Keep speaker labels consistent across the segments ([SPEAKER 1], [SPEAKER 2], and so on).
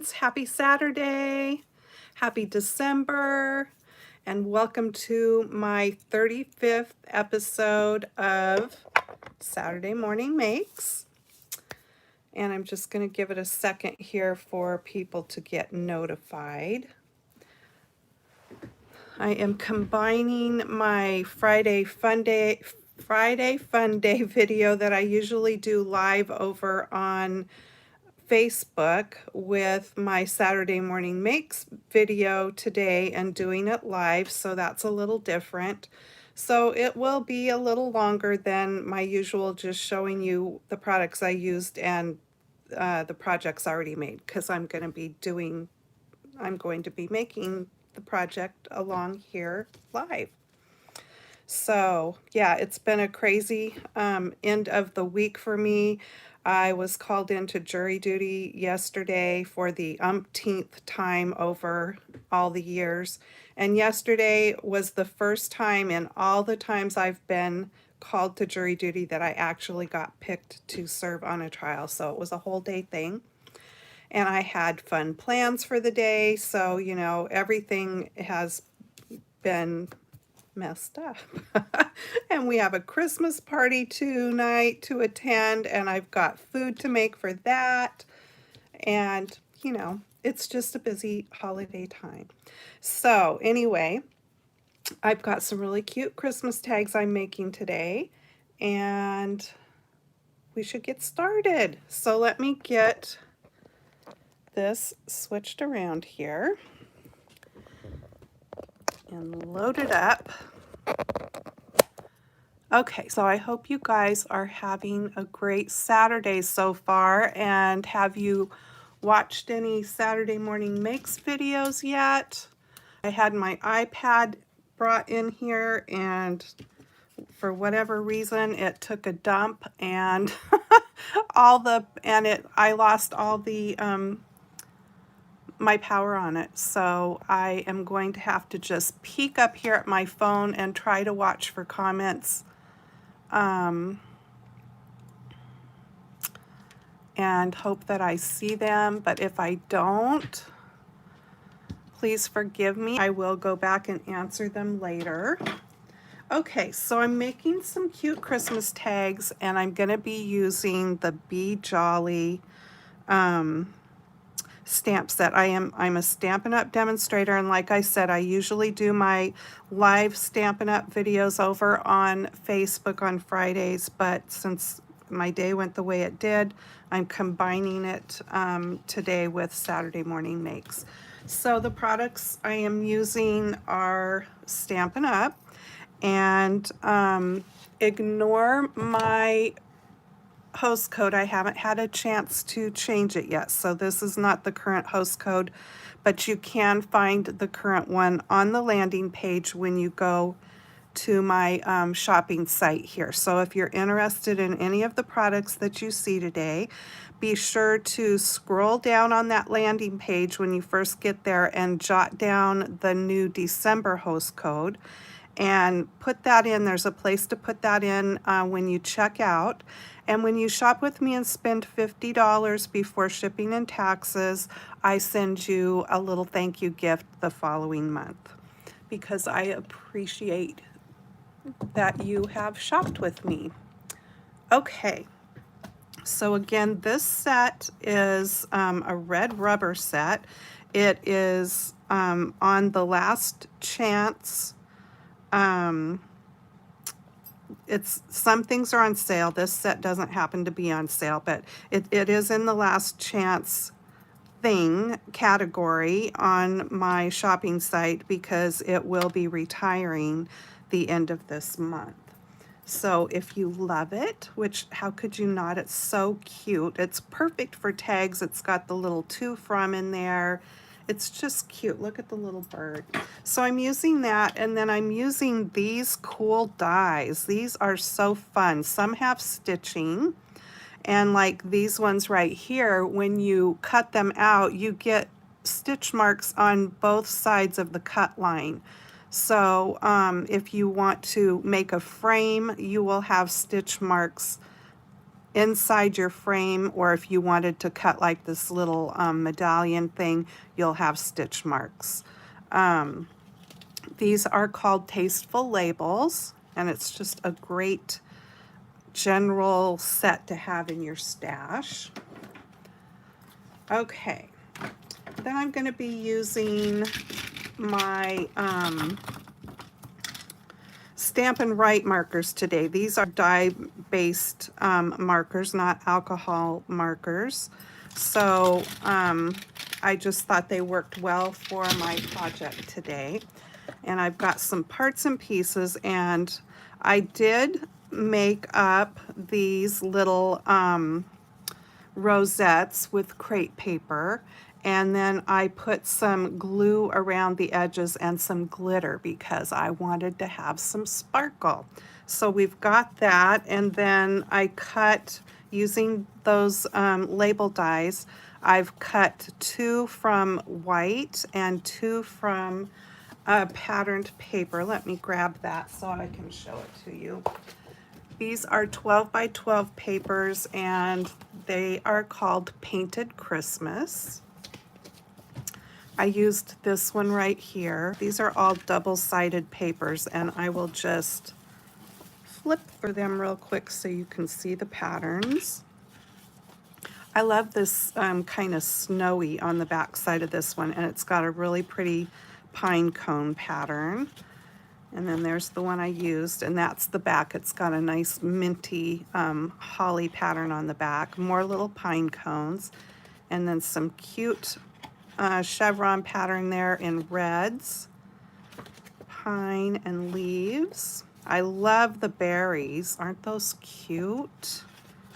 [SPEAKER 1] friends. Happy Saturday. Happy December. And welcome to my 35th episode of Saturday Morning Makes. And I'm just going to give it a second here for people to get notified. I am combining my Friday Fun Day video that I usually do live over on Facebook with my Saturday Morning Makes video today and doing it live, so that's a little different. So it will be a little longer than my usual, just showing you the products I used and the projects already made, because I'm going to be making the project along here live. So yeah, it's been a crazy end of the week for me. I was called into jury duty yesterday for the umpteenth time over all the years. And yesterday was the first time in all the times I've been called to jury duty that I actually got picked to serve on a trial. So it was a whole day thing. And I had fun plans for the day. So, you know, everything has been messed up. And we have a Christmas party tonight to attend, and I've got food to make for that. And, you know, it's just a busy holiday time. So anyway, I've got some really cute Christmas tags I'm making today, and we should get started. So let me get this switched around here and load it up. Okay, so I hope you guys are having a great Saturday so far. And have you watched any Saturday Morning Makes videos yet? I had my iPad brought in here, and for whatever reason it took a dump, and I lost all the my power on it. So I am going to have to just peek up here at my phone and try to watch for comments. And hope that I see them, but if I don't, please forgive me. I will go back and answer them later. Okay, so I'm making some cute Christmas tags, and I'm going to be using the Be Jolly stamp set. I'm a Stampin' Up demonstrator, and like I said, I usually do my live Stampin' Up videos over on Facebook on Fridays, but since my day went the way it did, I'm combining it today with Saturday Morning Makes. So the products I am using are Stampin' Up, and ignore my host code. I haven't had a chance to change it yet, so this is not the current host code, but you can find the current one on the landing page when you go to my shopping site here. So if you're interested in any of the products that you see today, be sure to scroll down on that landing page when you first get there and jot down the new December host code and put that in. There's a place to put that in when you check out. And when you shop with me and spend $50 before shipping and taxes, I send you a little thank you gift the following month, because I appreciate that you have shopped with me. Okay, so again, this set is a red rubber set. It is on the last chance. Some things are on sale. This set doesn't happen to be on sale, but it is in the last chance thing category on my shopping site, because it will be retiring the end of this month. So if you love it, which how could you not? It's so cute. It's perfect for tags. It's got the little to from in there. It's just cute. Look at the little bird. So I'm using that, and then I'm using these cool dies. These are so fun. Some have stitching, and like these ones right here, when you cut them out, you get stitch marks on both sides of the cut line. So if you want to make a frame, you will have stitch marks inside your frame, or if you wanted to cut like this little medallion thing, you'll have stitch marks. These are called tasteful labels, and it's just a great general set to have in your stash. Okay, then I'm going to be using my Stampin' Write markers today. These are dye-based markers, not alcohol markers. So I just thought they worked well for my project today. And I've got some parts and pieces, and I did make up these little rosettes with crepe paper, and then I put some glue around the edges and some glitter because I wanted to have some sparkle. So we've got that, and then I cut using those label dies. I've cut 2 from white and 2 from patterned paper. Let me grab that so I can show it to you. These are 12 by 12 papers, and they are called Painted Christmas. I used this one right here. These are all double-sided papers, and I will just flip through them real quick so you can see the patterns. I love this kind of snowy on the back side of this one, and it's got a really pretty pine cone pattern. And then there's the one I used, and that's the back. It's got a nice minty holly pattern on the back, more little pine cones, and then some cute chevron pattern there in reds, pine and leaves. I love the berries. Aren't those cute?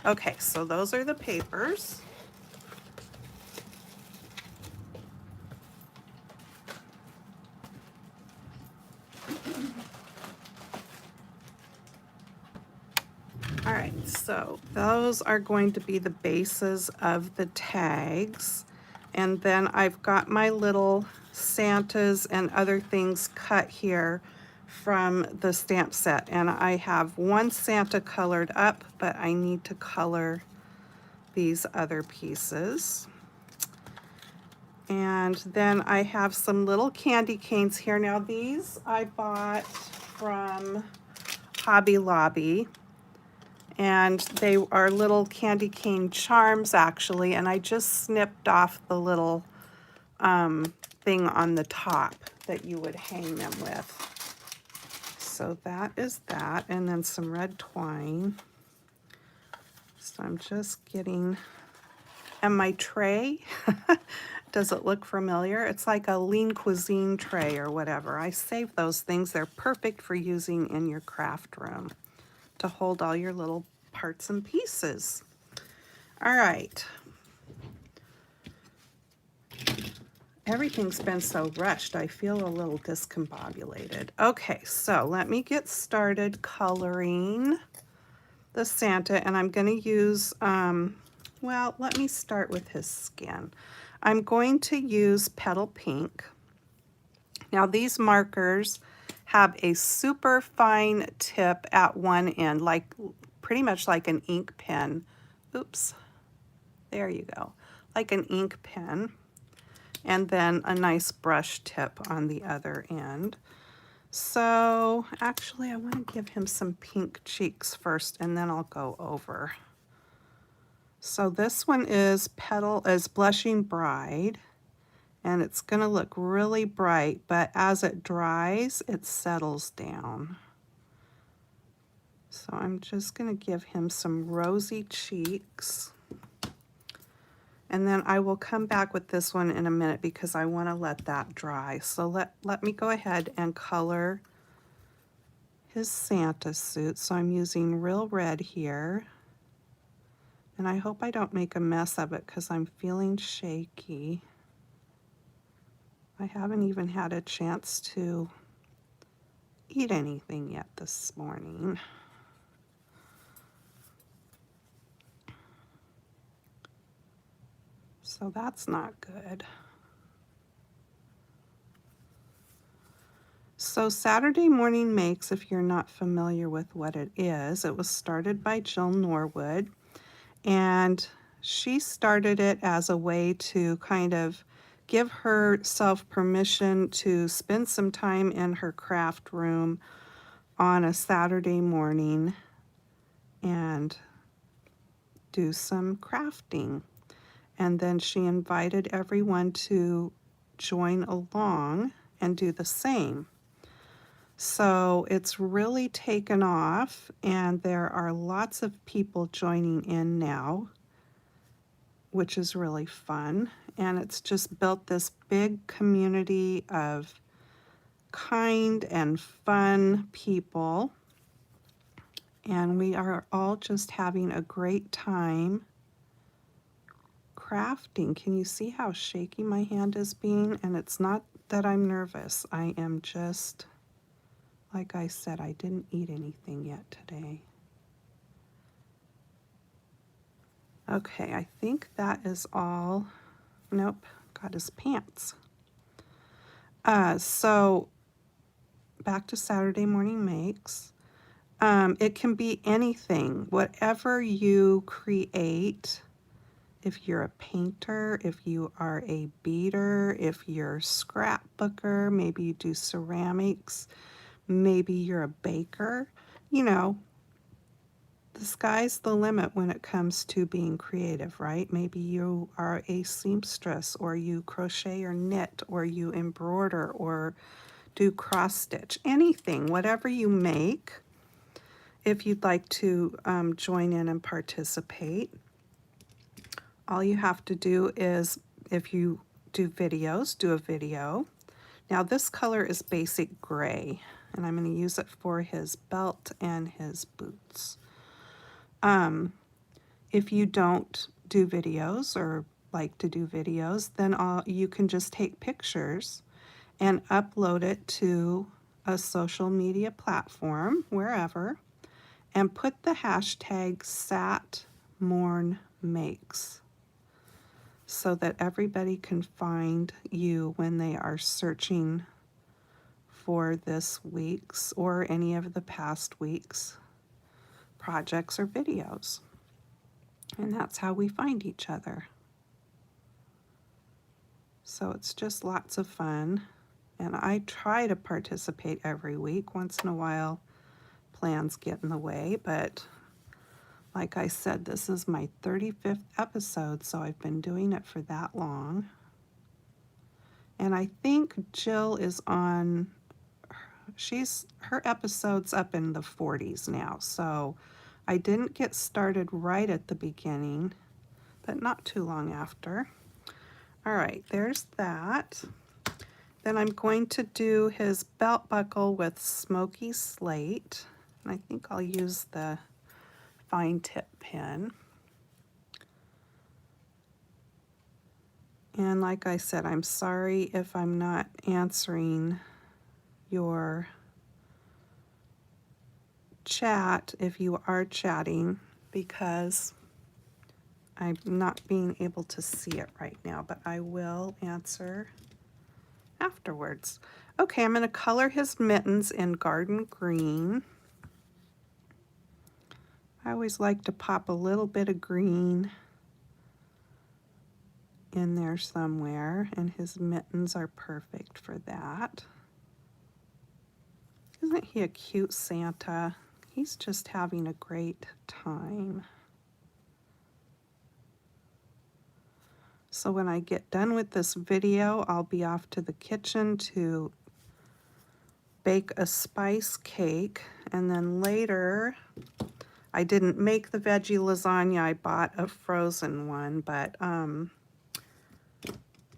[SPEAKER 1] Okay, so those are the papers. All right, so those are going to be the bases of the tags. And then I've got my little Santas and other things cut here from the stamp set. And I have one Santa colored up, but I need to color these other pieces. And then I have some little candy canes here. Now these I bought from Hobby Lobby, and they are little candy cane charms actually, and I just snipped off the little thing on the top that you would hang them with. So that is that, and then some red twine. So I'm just getting, and my tray, does it look familiar? It's like a lean cuisine tray or whatever. I save those things. They're perfect for using in your craft room to hold all your little parts and pieces. All right. Everything's been so rushed, I feel a little discombobulated. Okay, so let me get started coloring the Santa, and I'm going to use, well, let me start with his skin. I'm going to use Petal Pink. Now these markers have a super fine tip at one end, like pretty much like an ink pen. Oops, there you go, like an ink pen. And then a nice brush tip on the other end. So actually I want to give him some pink cheeks first, and then I'll go over. So this one is Blushing Bride, and it's going to look really bright, but as it dries, it settles down. So I'm just going to give him some rosy cheeks. And then I will come back with this one in a minute because I want to let that dry. So let me go ahead and color his Santa suit. So I'm using real red here. And I hope I don't make a mess of it because I'm feeling shaky. I haven't even had a chance to eat anything yet this morning. So that's not good. So Saturday Morning Makes, if you're not familiar with what it is, it was started by Jill Norwood. And she started it as a way to kind of give herself permission to spend some time in her craft room on a Saturday morning and do some crafting. And then she invited everyone to join along and do the same. So it's really taken off, and there are lots of people joining in now, which is really fun. And it's just built this big community of kind and fun people. And we are all just having a great time crafting. Can you see how shaky my hand is being? And it's not that I'm nervous. I am just, like I said, I didn't eat anything yet today. Okay, I think that is all. Nope, got his pants. So back to Saturday morning makes. It can be anything, whatever you create. If you're a painter, if you are a beader, if you're a scrapbooker, maybe you do ceramics, maybe you're a baker, you know, the sky's the limit when it comes to being creative, right? Maybe you are a seamstress, or you crochet or knit, or you embroider or do cross stitch, anything, whatever you make. If you'd like to join in and participate, all you have to do is, if you do videos, do a video. Now this color is basic gray, and I'm going to use it for his belt and his boots. If you don't do videos or like to do videos, then you can just take pictures and upload it to a social media platform, wherever, and put the hashtag #SatMornMakes so that everybody can find you when they are searching for this week's or any of the past week's projects or videos. And that's how we find each other. So it's just lots of fun. And I try to participate every week. Once in a while, plans get in the way, but like I said, this is my 35th episode, so I've been doing it for that long. And I think Jill is on, her episode's up in the 40s now, so I didn't get started right at the beginning, but not too long after. All right, there's that. Then I'm going to do his belt buckle with smoky slate. And I think I'll use the fine tip pen. And like I said, I'm sorry if I'm not answering your chat if you are chatting, because I'm not being able to see it right now, but I will answer afterwards. Okay, I'm going to color his mittens in garden green. I always like to pop a little bit of green in there somewhere, and his mittens are perfect for that. Isn't he a cute Santa? He's just having a great time. So when I get done with this video, I'll be off to the kitchen to bake a spice cake, and then later, I didn't make the veggie lasagna, I bought a frozen one, but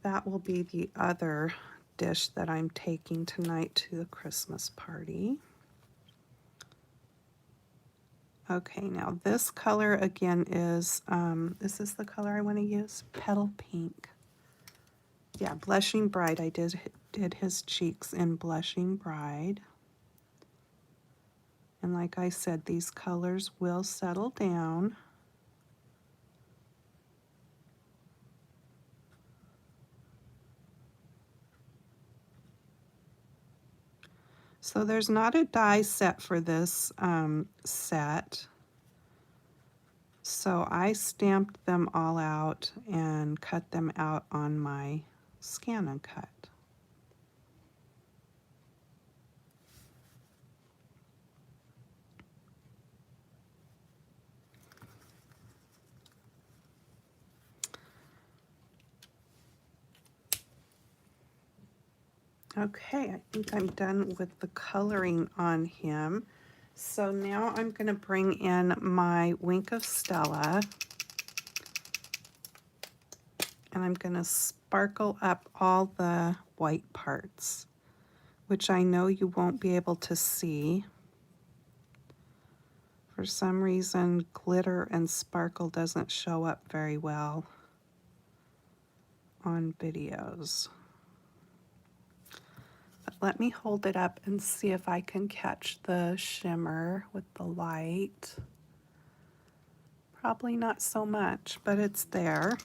[SPEAKER 1] that will be the other dish that I'm taking tonight to the Christmas party. Okay, now this color again is this the color I want to use? Petal Pink. Yeah, Blushing Bride. I did his cheeks in Blushing Bride. And like I said, these colors will settle down. So there's not a die set for this set. So I stamped them all out and cut them out on my Scan and Cut. Okay, I think I'm done with the coloring on him. So now I'm going to bring in my Wink of Stella, and I'm going to sparkle up all the white parts, which I know you won't be able to see. For some reason, glitter and sparkle doesn't show up very well on videos. But let me hold it up and see if I can catch the shimmer with the light. Probably not so much, but it's there.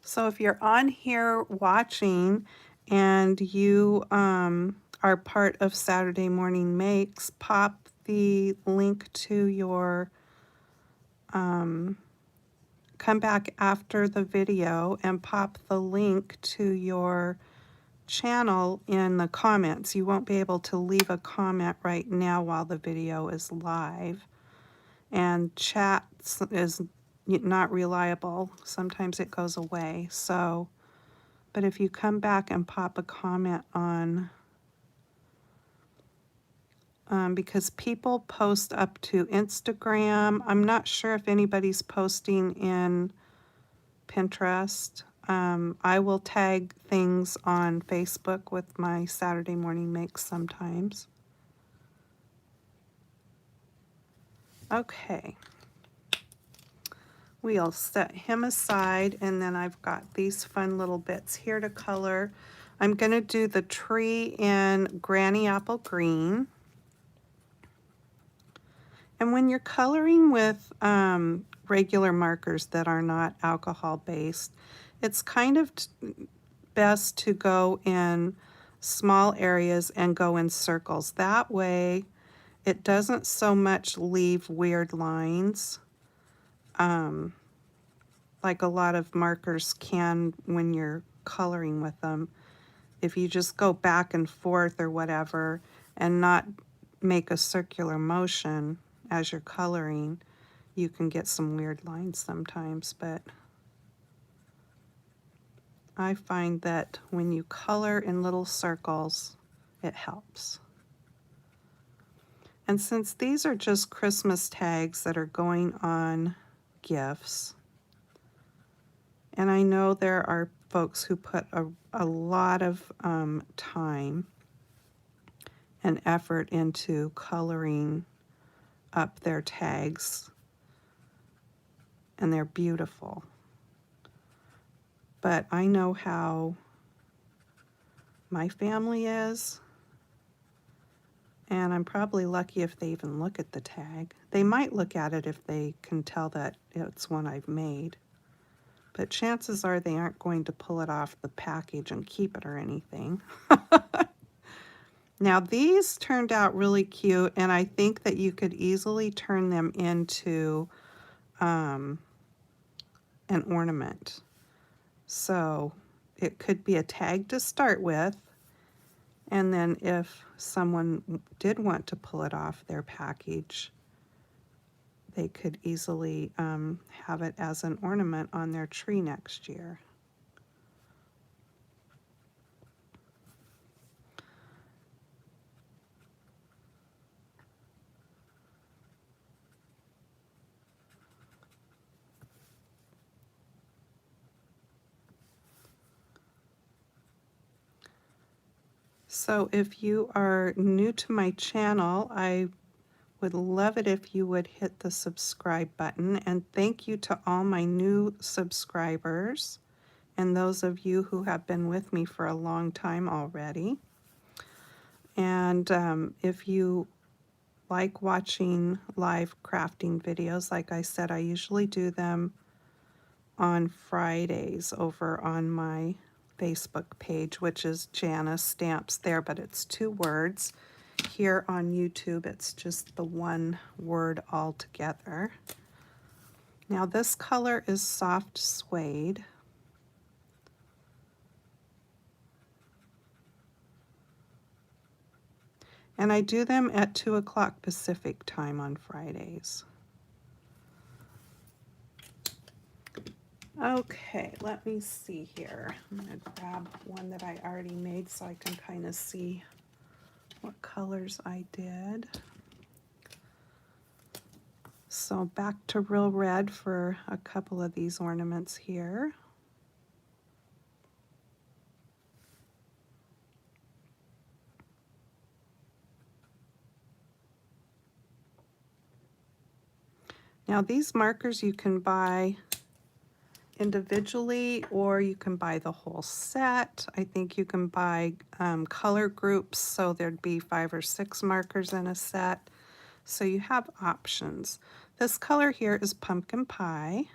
[SPEAKER 1] So if you're on here watching and you are part of Saturday Morning Makes, pop the link to your, come back after the video and pop the link to your channel in the comments. You won't be able to leave a comment right now while the video is live. And chat is not reliable. Sometimes it goes away. So, but if you come back and pop a comment on, because people post up to Instagram. I'm not sure if anybody's posting in Pinterest. I will tag things on Facebook with my Saturday Morning Makes sometimes. Okay. We'll set him aside, and then I've got these fun little bits here to color. I'm going to do the tree in Granny Apple Green. And when you're coloring with regular markers that are not alcohol-based, it's kind of best to go in small areas and go in circles. That way, it doesn't so much leave weird lines like a lot of markers can when you're coloring with them. If you just go back and forth or whatever and not make a circular motion as you're coloring, you can get some weird lines sometimes, but I find that when you color in little circles, it helps. And since these are just Christmas tags that are going on gifts, and I know there are folks who put a lot of time and effort into coloring up their tags, and they're beautiful. But I know how my family is, and I'm probably lucky if they even look at the tag. They might look at it if they can tell that it's one I've made, but chances are they aren't going to pull it off the package and keep it or anything. Now these turned out really cute, and I think that you could easily turn them into an ornament. So it could be a tag to start with, and then if someone did want to pull it off their package, they could easily have it as an ornament on their tree next year. So if you are new to my channel, I would love it if you would hit the subscribe button, and thank you to all my new subscribers and those of you who have been with me for a long time already. And if you like watching live crafting videos, like I said, I usually do them on Fridays over on my Facebook page, which is Janice Stamps there, but it's 2 words. Here on YouTube, it's just the 1 word altogether. Now this color is soft suede. And I do them at 2 o'clock Pacific time on Fridays. Okay, let me see here. I'm going to grab one that I already made so I can kind of see what colors I did. So back to real red for a couple of these ornaments here. Now these markers you can buy individually or you can buy the whole set. I think you can buy color groups, so there'd be 5 or 6 markers in a set. So you have options. This color here is pumpkin pie.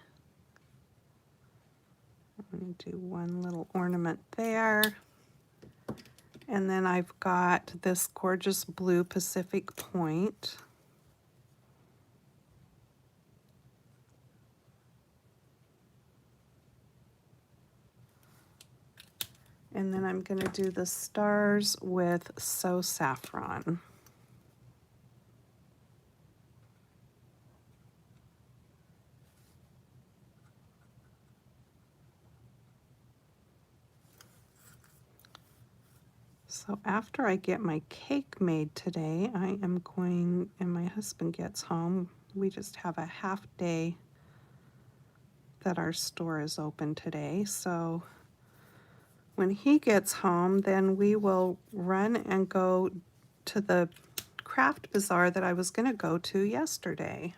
[SPEAKER 1] I'm going to do one little ornament there. And then I've got this gorgeous blue Pacific Point. And then I'm going to do the stars with So Saffron. So after I get my cake made today, I am going, and my husband gets home, we just have a half day that our store is open today. So when he gets home, then we will run and go to the craft bazaar that I was going to go to yesterday.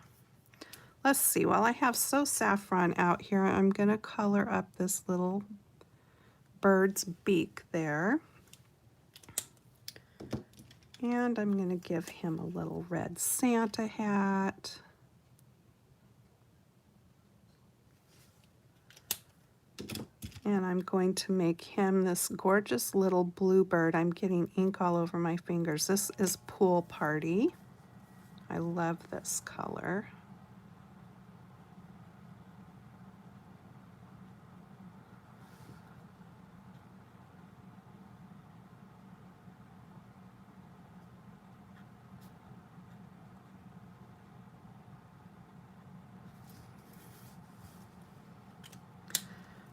[SPEAKER 1] Let's see, while I have So Saffron out here, I'm going to color up this little bird's beak there. And I'm going to give him a little red Santa hat. And I'm going to make him this gorgeous little blue bird. I'm getting ink all over my fingers. This is Pool Party. I love this color.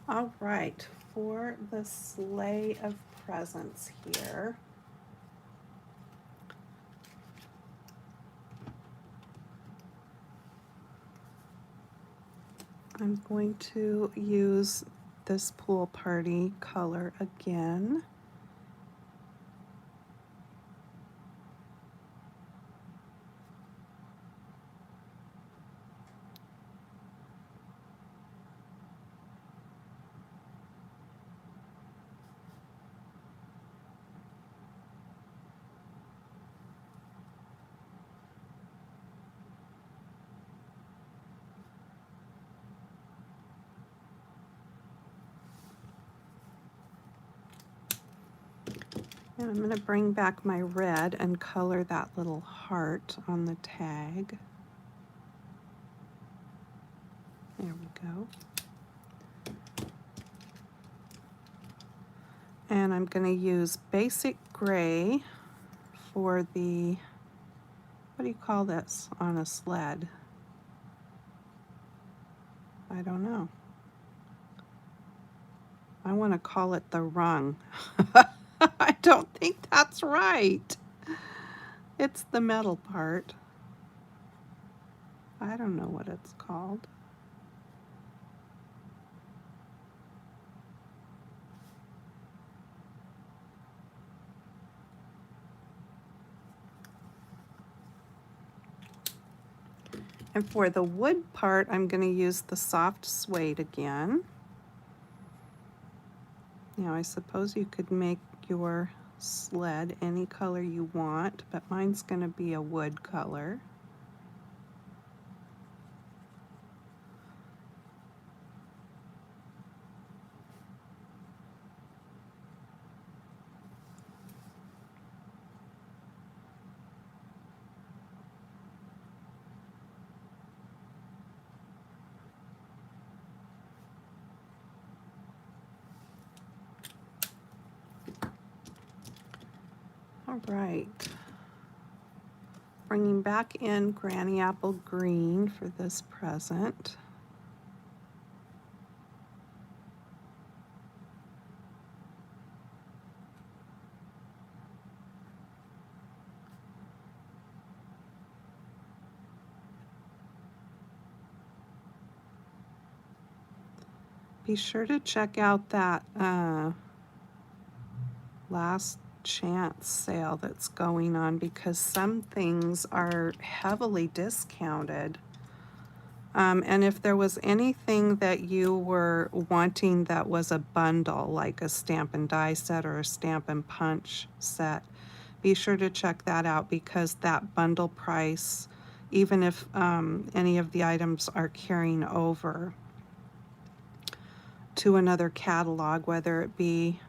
[SPEAKER 1] All right, for the Sleigh of Presence here, I'm going to use this Pool Party color again. And I'm going to bring back my red and color that little heart on the tag. There we go. And I'm going to use basic gray for the, what do you call this on a sled? I don't know. I want to call it the rung. I don't think that's right. It's the metal part. I don't know what it's called. And for the wood part, I'm going to use the soft suede again. Now, I suppose you could make your sled any color you want, but mine's going to be a wood color. All right. Bringing back in Granny Apple Green for this present. Be sure to check out that last chance sale that's going on, because some things are heavily discounted. And if there was anything that you were wanting that was a bundle, like a Stampin' die set or a Stampin' punch set, be sure to check that out, because that bundle price, even if any of the items are carrying over to another catalog, whether it be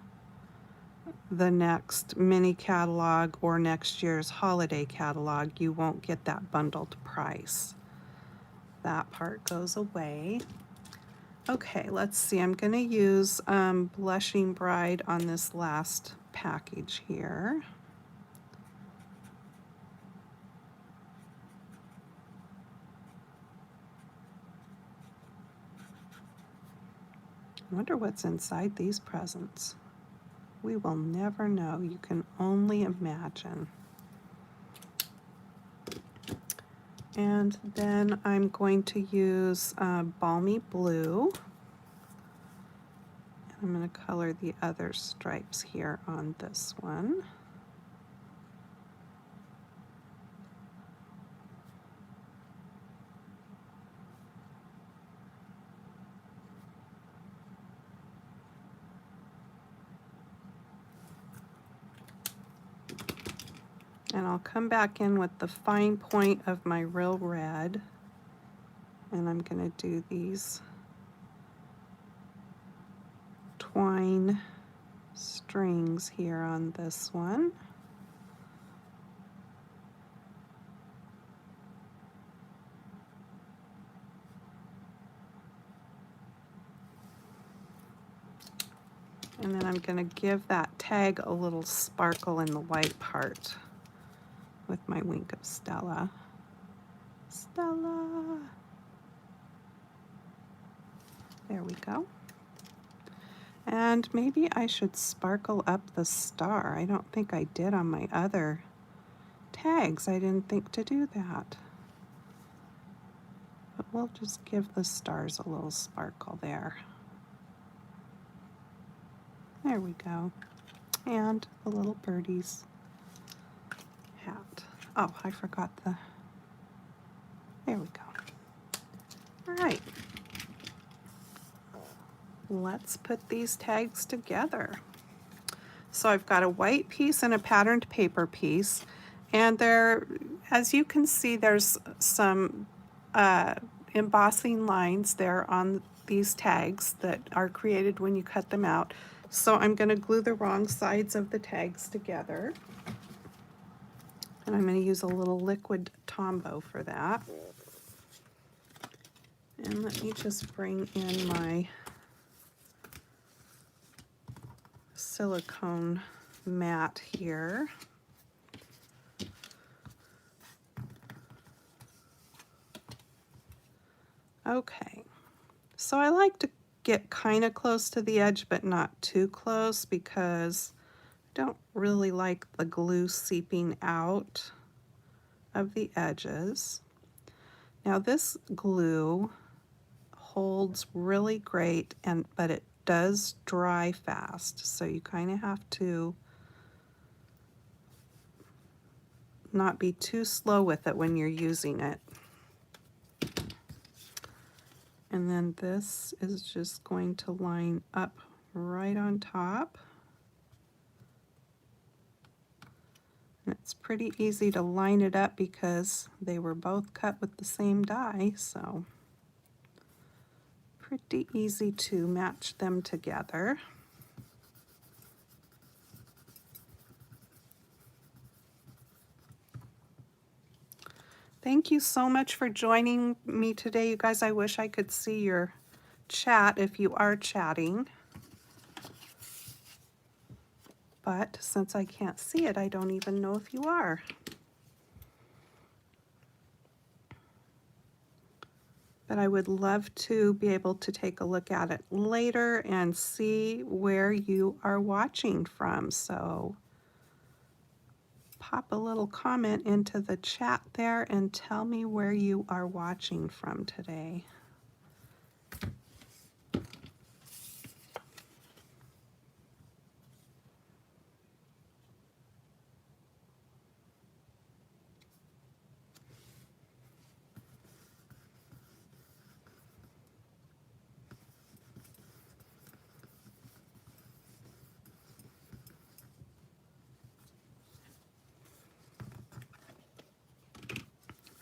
[SPEAKER 1] the next mini catalog or next year's holiday catalog, you won't get that bundled price. That part goes away. Okay, let's see. I'm going to use Blushing Bride on this last package here. I wonder what's inside these presents. We will never know. You can only imagine. And then I'm going to use Balmy Blue. I'm going to color the other stripes here on this one. And I'll come back in with the fine point of my real red. And I'm going to do these twine strings here on this one. And then I'm going to give that tag a little sparkle in the white part with my Wink of Stella. Stella! There we go. And maybe I should sparkle up the star. I don't think I did on my other tags. I didn't think to do that. But we'll just give the stars a little sparkle there. There we go. And the little birdie's hat. Oh, I forgot the... There we go. All right. Let's put these tags together. So I've got a white piece and a patterned paper piece, and there, as you can see, there's some embossing lines there on these tags that are created when you cut them out. So I'm going to glue the wrong sides of the tags together, and I'm going to use a little liquid Tombow for that. And let me just bring in my silicone mat here. Okay, so I like to get kind of close to the edge but not too close, because I don't really like the glue seeping out of the edges. Now this glue holds really great, but it does dry fast, so you kind of have to not be too slow with it when you're using it. And then this is just going to line up right on top. And it's pretty easy to line it up because they were both cut with the same die, so pretty easy to match them together. Thank you so much for joining me today, you guys. I wish I could see your chat if you are chatting. But since I can't see it, I don't even know if you are. But I would love to be able to take a look at it later and see where you are watching from. So pop a little comment into the chat there and tell me where you are watching from today.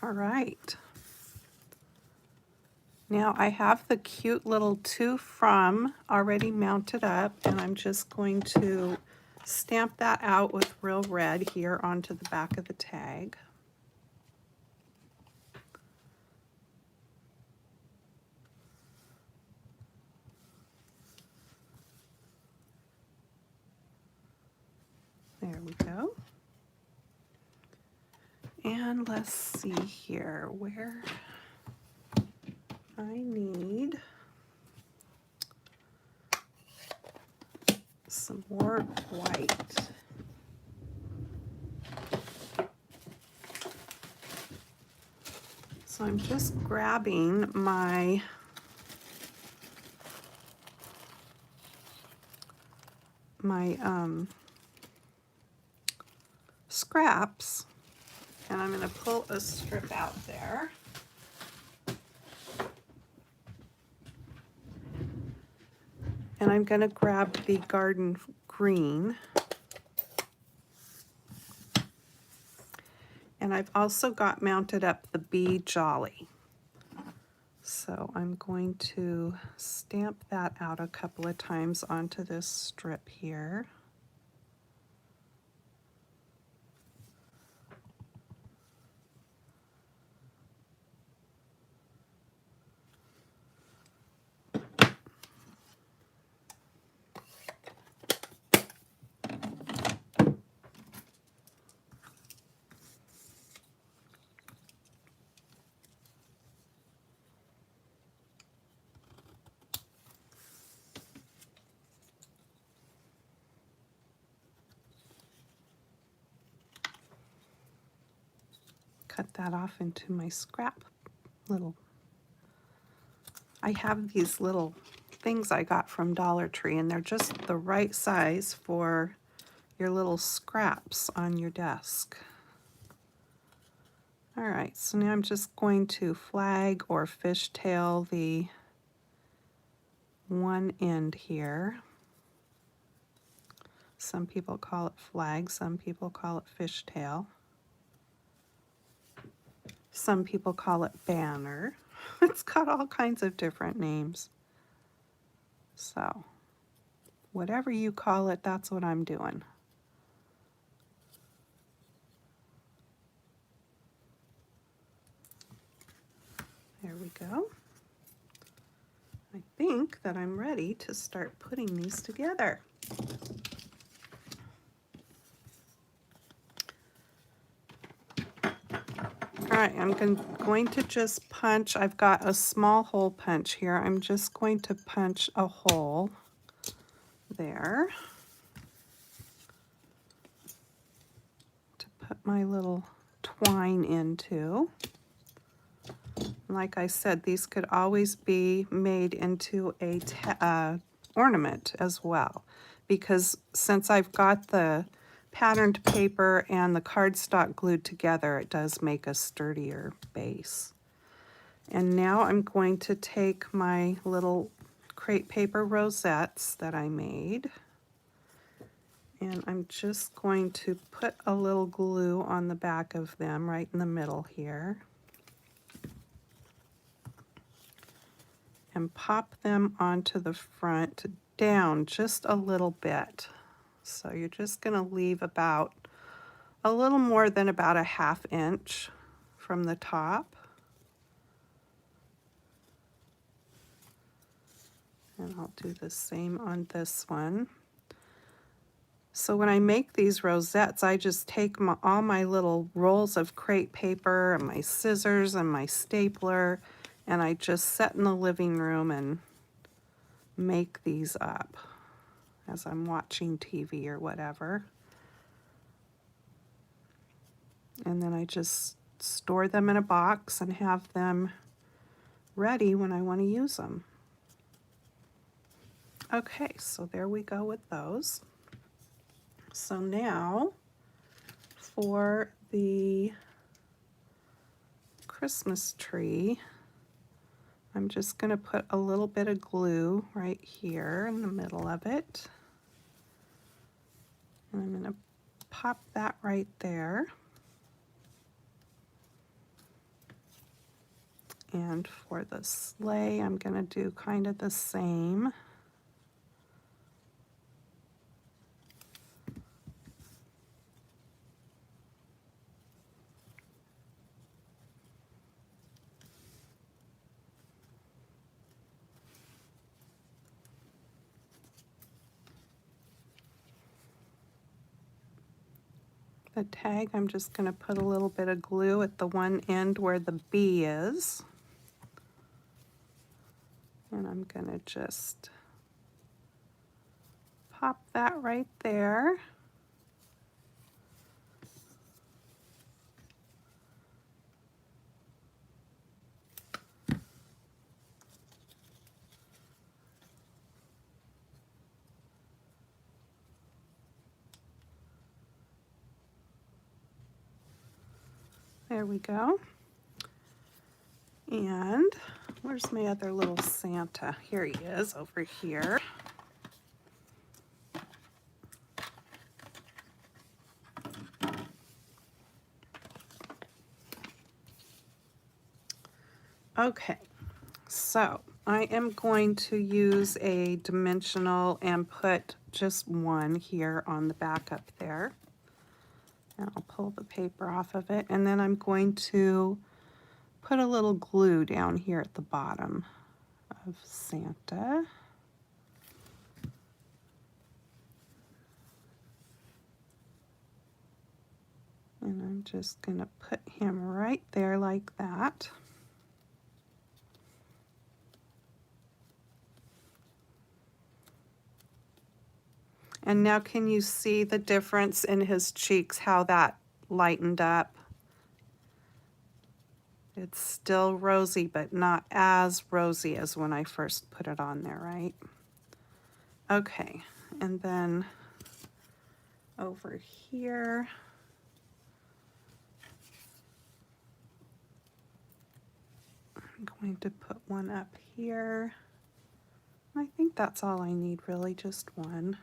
[SPEAKER 1] All right. Now I have the cute little to from already mounted up, and I'm just going to stamp that out with real red here onto the back of the tag. There we go. And let's see here where I need some more white. So I'm just grabbing my scraps, and I'm going to pull a strip out there. And I'm going to grab the garden green. And I've also got mounted up the Bee Jolly. So I'm going to stamp that out a couple of times onto this strip here. Cut that off into my scrap little. I have these little things I got from Dollar Tree, and they're just the right size for your little scraps on your desk. All right, so now I'm just going to flag or fishtail the one end here. Some people call it flag, some people call it fishtail. Some people call it banner. It's got all kinds of different names. So, whatever you call it, that's what I'm doing. There we go. I think that I'm ready to start putting these together. All right, I'm going to just punch. I've got a small hole punch here. I'm just going to punch a hole there to put my little twine into. Like I said, these could always be made into a ornament as well, because since I've got the patterned paper and the cardstock glued together, it does make a sturdier base. And now I'm going to take my little crepe paper rosettes that I made, And I'm just going to put a little glue on the back of them right in the middle here. And pop them onto the front down just a little bit. So you're just going to leave about a little more than about a 1/2 inch from the top. And I'll do the same on this one. So when I make these rosettes, I just take all my little rolls of crepe paper and my scissors and my stapler, and I just sit in the living room and make these up as I'm watching TV or whatever. And then I just store them in a box and have them ready when I want to use them. Okay, so there we go with those. So now for the Christmas tree, I'm just going to put a little bit of glue right here in the middle of it. And I'm going to pop that right there. And for the sleigh, I'm going to do kind of the same. The tag, I'm just going to put a little bit of glue at the one end where the bee is. And I'm going to just pop that right there. There we go. And where's my other little Santa? Here he is, over here. Okay, so I am going to use a dimensional and put just one here on the back up there. And I'll pull the paper off of it, and then I'm going to put a little glue down here at the bottom of Santa. And I'm just going to put him right there like that. And now can you see the difference in his cheeks, how that lightened up? It's still rosy, but not as rosy as when I first put it on there, right? Okay, and then over here, I'm going to put one up here. I think that's all I need, really, just one.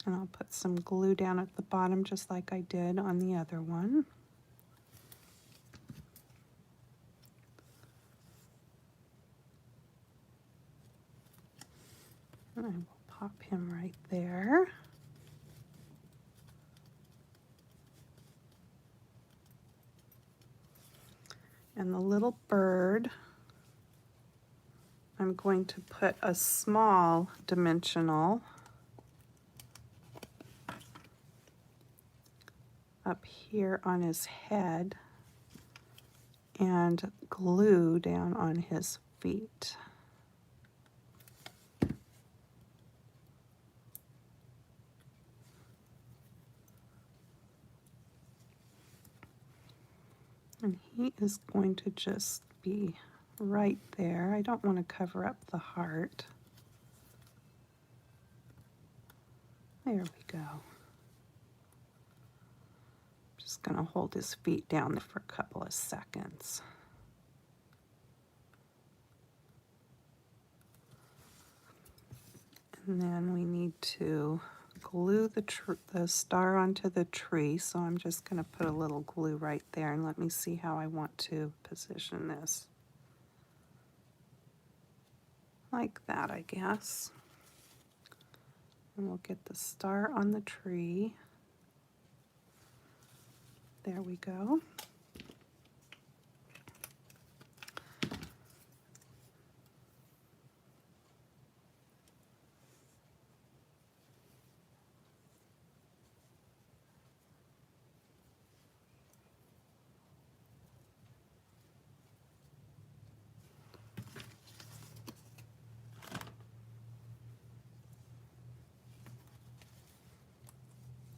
[SPEAKER 1] And I'll put some glue down at the bottom just like I did on the other one. And I will pop him right there. And the little bird, I'm going to put a small dimensional up here on his head and glue down on his feet. And he is going to just be right there. I don't want to cover up the heart. There we go. Just going to hold his feet down for a couple of seconds. And then we need to glue the star onto the tree, so I'm just going to put a little glue right there, and let me see how I want to position this. Like that, I guess. And we'll get the star on the tree. There we go.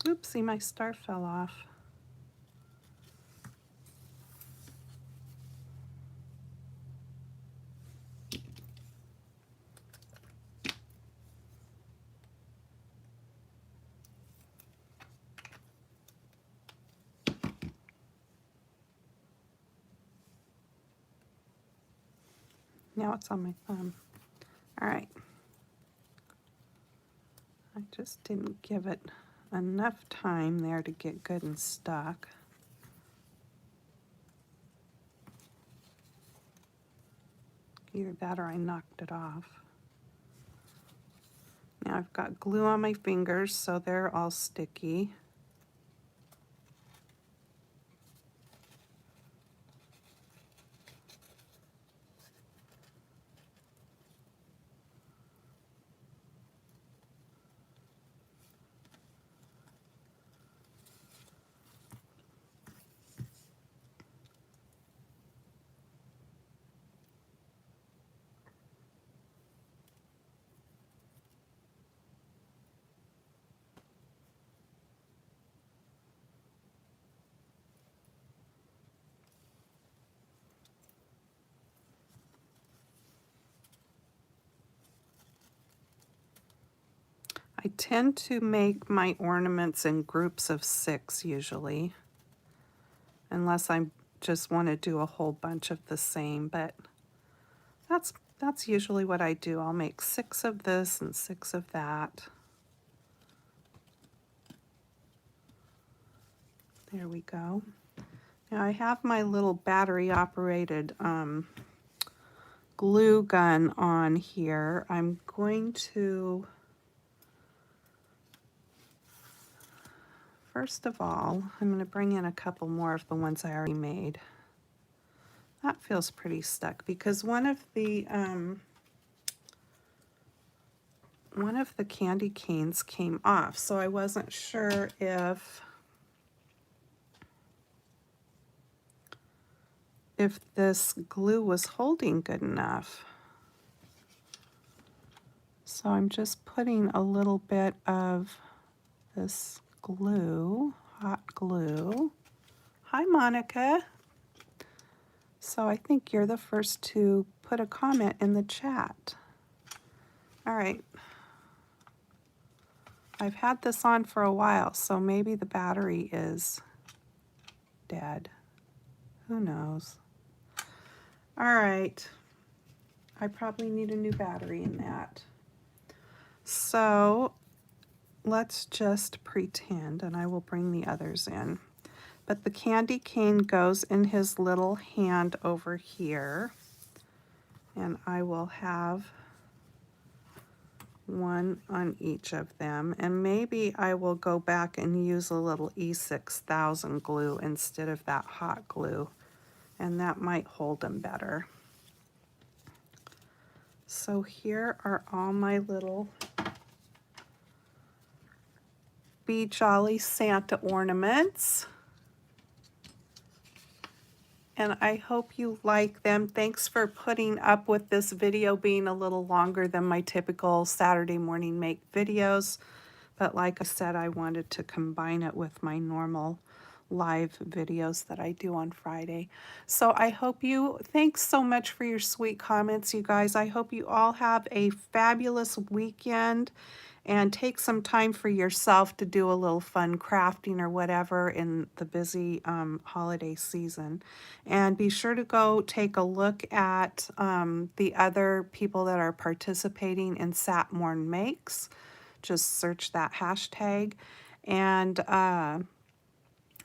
[SPEAKER 1] Oopsie, my star fell off. Now it's on my thumb. All right. I just didn't give it enough time there to get good and stuck. Either that or I knocked it off. Now I've got glue on my fingers, so they're all sticky. I tend to make my ornaments in groups of 6 usually, unless I just want to do a whole bunch of the same, but that's usually what I do. I'll make 6 of this and 6 of that. There we go. Now I have my little battery operated glue gun on here. I'm going to, first of all, I'm going to bring in a couple more of the ones I already made. That feels pretty stuck because one of the candy canes came off, so I wasn't sure if this glue was holding good enough. So I'm just putting a little bit of this glue, hot glue. Hi, Monica. So I think you're the first to put a comment in the chat. All right. I've had this on for a while, so maybe the battery is dead. Who knows? All right. I probably need a new battery in that. So let's just pretend, and I will bring the others in. But the candy cane goes in his little hand over here, and I will have one on each of them, and maybe I will go back and use a little E6000 glue instead of that hot glue, and that might hold them better. So here are all my little Be Jolly Santa ornaments, and I hope you like them. Thanks for putting up with this video being a little longer than my typical Saturday morning make videos. But like I said, I wanted to combine it with my normal live videos that I do on Friday. So thanks so much for your sweet comments, you guys. I hope you all have a fabulous weekend and take some time for yourself to do a little fun crafting or whatever in the busy holiday season. And be sure to go take a look at the other people that are participating in Sapmorn Makes. Just search that hashtag. And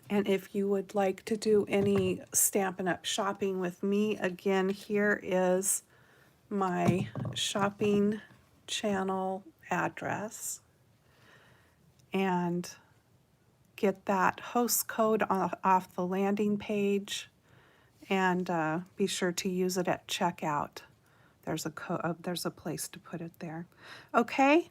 [SPEAKER 1] and if you would like to do any Stampin' Up! Shopping with me, again, here is my shopping channel address. And get that host code off the landing page, and be sure to use it at checkout. There's a place to put it there. Okay.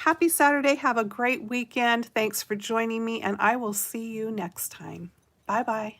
[SPEAKER 1] Happy Saturday. Have a great weekend. Thanks for joining me, and I will see you next time. Bye-bye.